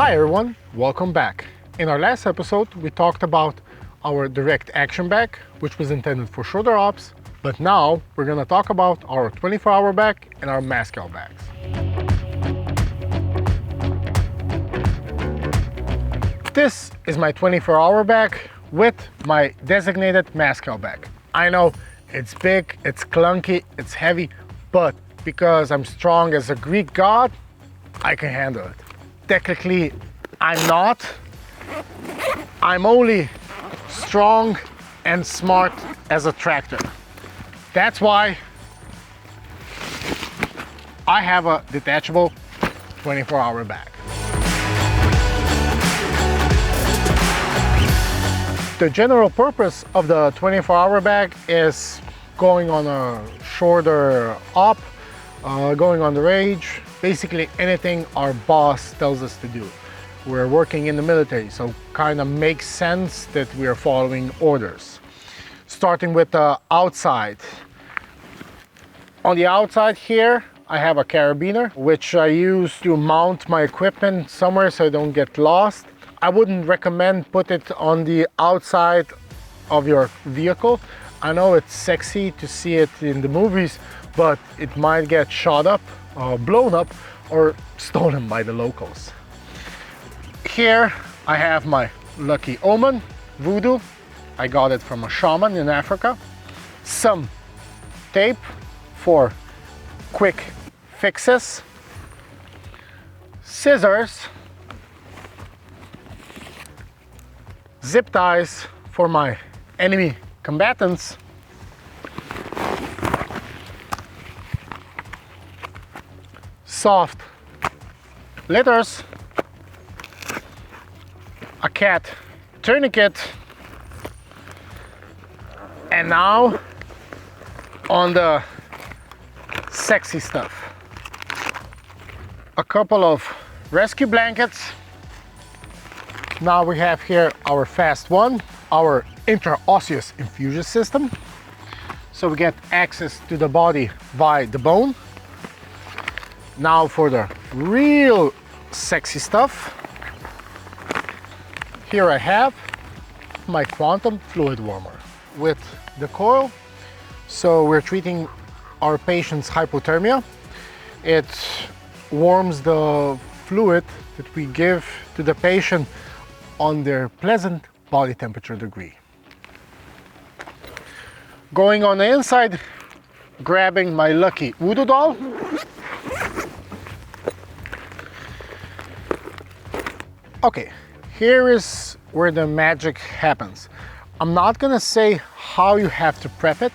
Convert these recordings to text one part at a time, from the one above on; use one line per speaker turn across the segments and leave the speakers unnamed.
Hi everyone, welcome back. In our last episode, we talked about our direct action bag, which was intended for shoulder ops, but now we're going to talk about our 24-hour bag and our MASCAL bags. This is my 24-hour bag with my designated MASCAL bag. I know it's big, it's clunky, it's heavy, but because I'm strong as a Greek god, I can handle it. Technically, I'm not. I'm only strong and smart as a tractor. That's why I have a detachable 24-hour bag. The general purpose of the 24-hour bag is going on a shorter op, going on the range, basically anything our boss tells us to do. We're working in the military, so kind of makes sense that we are following orders. Starting with the outside. On the outside here, I have a carabiner, which I use to mount my equipment somewhere so I don't get lost. I wouldn't recommend put it on the outside of your vehicle. I know it's sexy to see it in the movies, but it might get shot up, blown up, or stolen by the locals. Here I have my lucky omen, voodoo. I got it from a shaman in Africa. Some tape for quick fixes. Scissors. Zip ties for my enemy combatants. Soft leathers, a cat tourniquet, and now on the sexy stuff. A couple of rescue blankets. Now we have here our fast one, our intraosseous infusion system. So we get access to the body via the bone. Now for the real sexy stuff. Here I have my quantum fluid warmer with the coil. So we're treating our patient's hypothermia. It warms the fluid that we give to the patient on their pleasant body temperature degree. Going on the inside, grabbing my lucky voodoo doll. Okay, here is where the magic happens. I'm not gonna say how you have to prep it.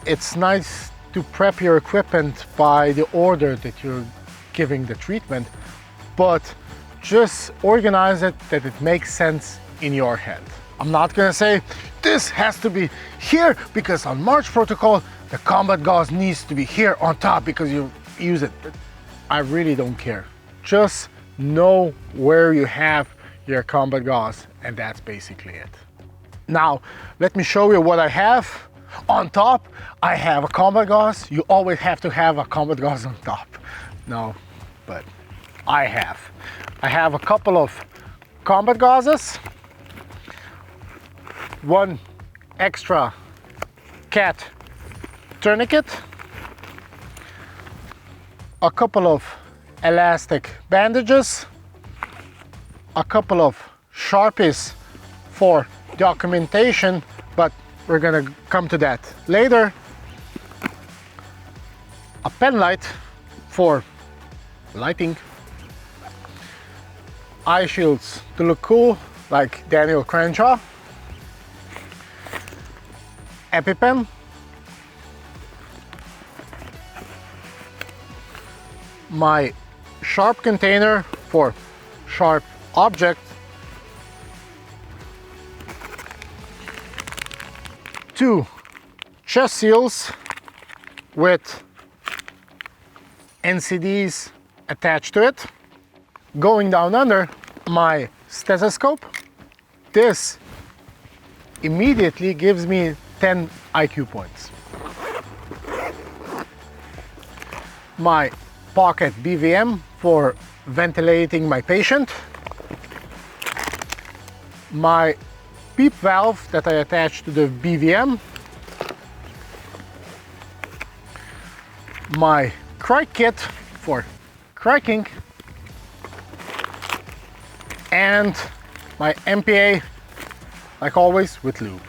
It's nice to prep your equipment by the order that you're giving the treatment, but just organize it that it makes sense in your head. I'm not gonna say this has to be here because on March protocol, the combat gauze needs to be here on top because you use it. I really don't care. Just know where you have your combat gauze, and that's basically it. Now, let me show you what I have. On top, I have a combat gauze. You always have to have a combat gauze on top. No, but I have a couple of combat gauzes, one extra cat tourniquet, a couple of elastic bandages, a couple of Sharpies for documentation, but we're gonna come to that later, a pen light for lighting, eye shields to look cool like Daniel Crenshaw, EpiPen, my sharp container for sharp object, two chest seals with NCDs attached to it. Going down under, my stethoscope. This immediately gives me 10 IQ points. My pocket BVM for ventilating my patient, my PEEP valve that I attach to the BVM, my crike kit for criking, and my MPA, like always, with lube.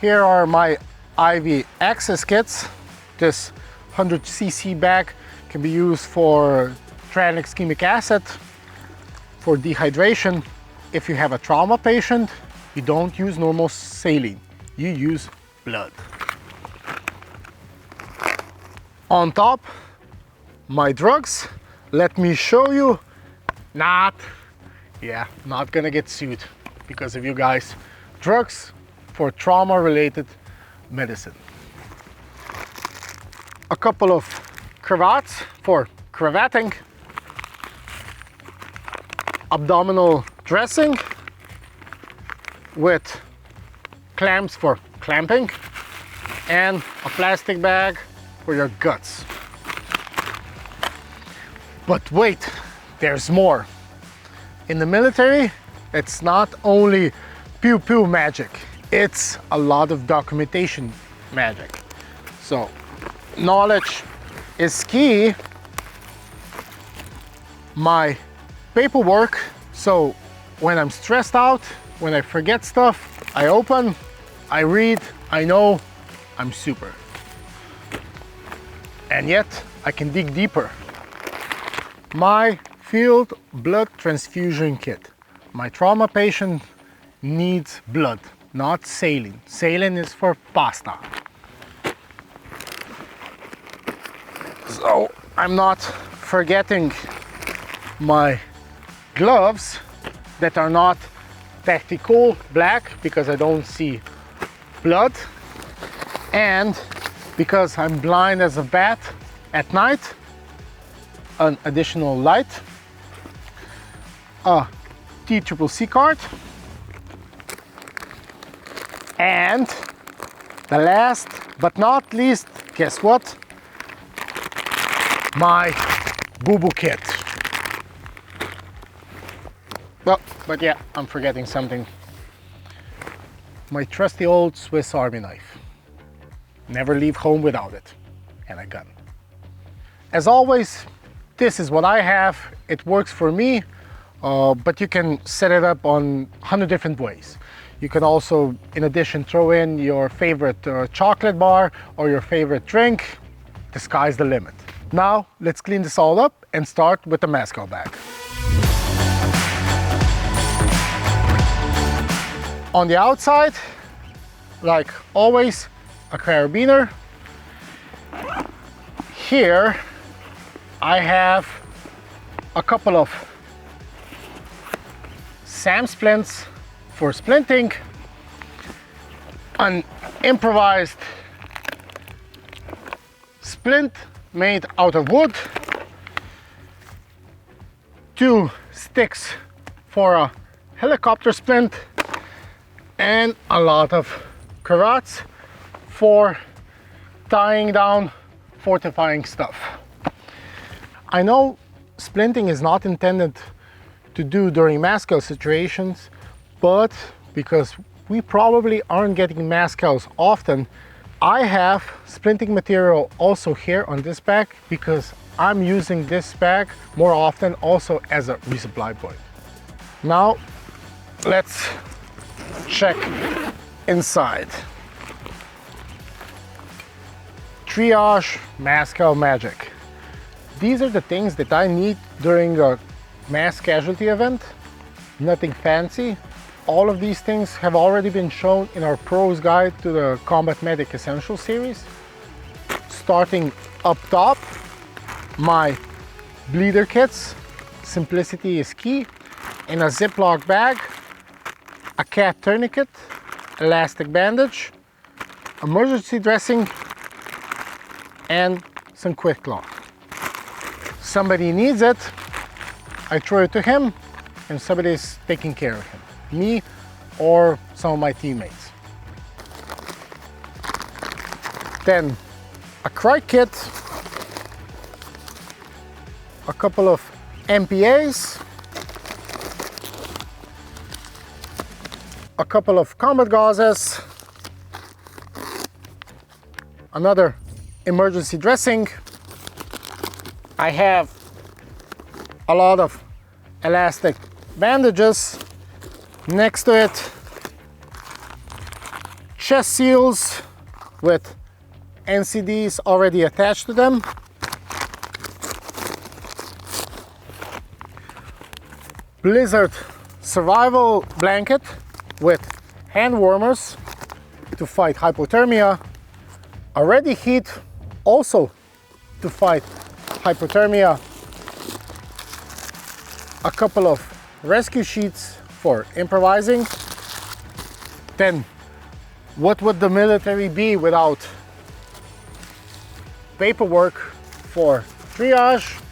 Here are my IV access kits. This 100cc bag can be used for tranexamic acid, for dehydration. If you have a trauma patient, you don't use normal saline, you use blood. On top, my drugs. Let me show you. Not gonna get sued because of you guys. Drugs for trauma-related medicine. A couple of cravats for cravating, abdominal dressing with clamps for clamping, and a plastic bag for your guts. But wait, there's more. In the military, it's not only pew-pew magic, it's a lot of documentation magic. So, knowledge is key. My paperwork, so when I'm stressed out, when I forget stuff, I open, I read, I know, I'm super. And yet, I can dig deeper. My field blood transfusion kit. My trauma patient needs blood, not saline. Saline is for pasta. So I'm not forgetting my gloves that are not tactical black because I don't see blood, and because I'm blind as a bat at night, an additional light, a 𝗙𝗵𝗲 card, and the last but not least, guess what? My boo-boo kit. Well, but yeah, I'm forgetting something. My trusty old Swiss Army knife. Never leave home without it. And a gun. As always, this is what I have. It works for me, but you can set it up on 100 different ways. You can also, in addition, throw in your favorite chocolate bar or your favorite drink. The sky's the limit. Now, let's clean this all up and start with the MASCAL bag. On the outside, like always, a carabiner. Here, I have a couple of SAM splints for splinting, an improvised splint made out of wood, 2 sticks for a helicopter splint, and a lot of cravats for tying down fortifying stuff. I know splinting is not intended to do during MASCAL situations, but because we probably aren't getting MASCALs often, I have splinting material also here on this bag because I'm using this bag more often also as a resupply point. Now let's check inside. Triage MASCAL magic. These are the things that I need during a mass casualty event. Nothing fancy. All of these things have already been shown in our Pro's Guide to the Combat Medic Essential series. Starting up top, my bleeder kits. Simplicity is key. In a Ziploc bag, a cat tourniquet, elastic bandage, emergency dressing, and some QuickCloth. Somebody needs it, I throw it to him, and somebody's taking care of him. Me or some of my teammates. Then a crike kit, a couple of MPAs, a couple of combat gauzes, another emergency dressing. I have a lot of elastic bandages. Next to it, chest seals with NCDs already attached to them. Blizzard survival blanket with hand warmers to fight hypothermia. A ready heat also to fight hypothermia. A couple of rescue sheets for improvising. Then what would the military be without paperwork for triage?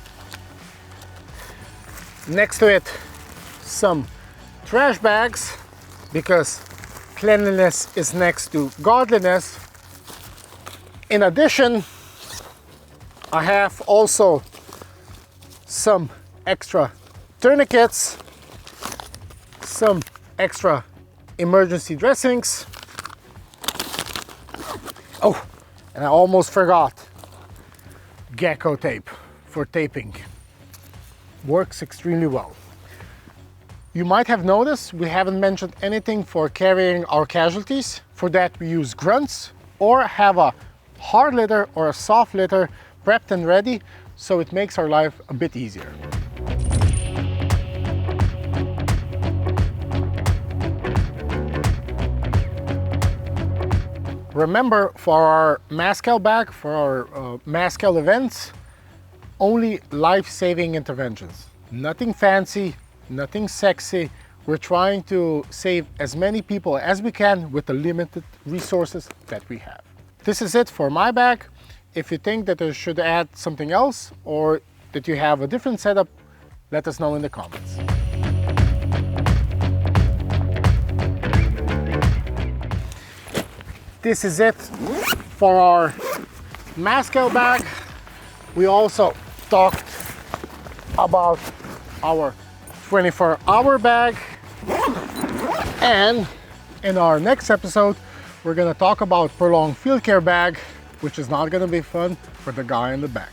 Next to it, some trash bags, because cleanliness is next to godliness. In addition, I have also some extra tourniquets, some extra emergency dressings. Oh, and I almost forgot, gecko tape for taping. Works extremely well. You might have noticed we haven't mentioned anything for carrying our casualties. For that we use grunts or have a hard litter or a soft litter prepped and ready, so it makes our life a bit easier. Remember, for our MASCAL bag, for our MASCAL events, only life-saving interventions. Nothing fancy, nothing sexy. We're trying to save as many people as we can with the limited resources that we have. This is it for my bag. If you think that I should add something else or that you have a different setup, let us know in the comments. This is it for our MASCAL bag. We also talked about our 24-hour bag. And in our next episode, we're gonna talk about prolonged field care bag, which is not gonna be fun for the guy in the back.